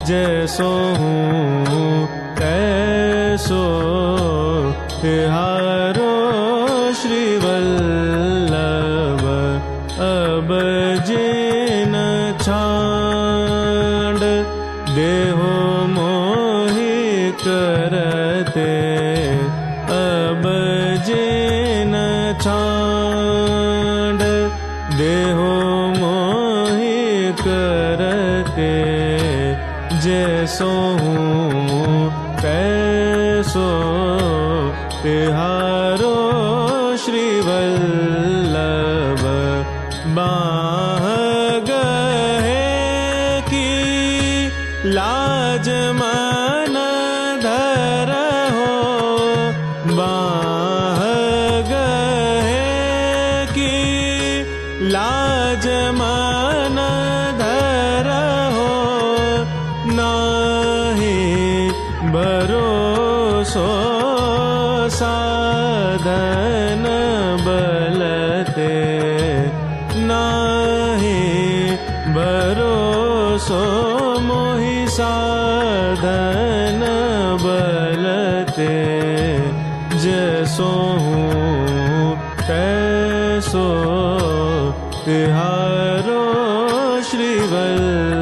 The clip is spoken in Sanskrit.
जैसो हूँ तैसो तिहारो श्रीवल्लभ अब जिन छांड देहो मोहि करते अब जिन छांड देहो मोहि करते जैसो हूँ तैसो तिहारो श्रीवल्लभ बाह गहे की लाज मन धरहो बाह गहे की लाज मन धरहो नाही भरोसो साधन बलते नाही भरोसो मोहि साधन बलते जैसो हूँ तैसो तिहारो श्रीवल्लभ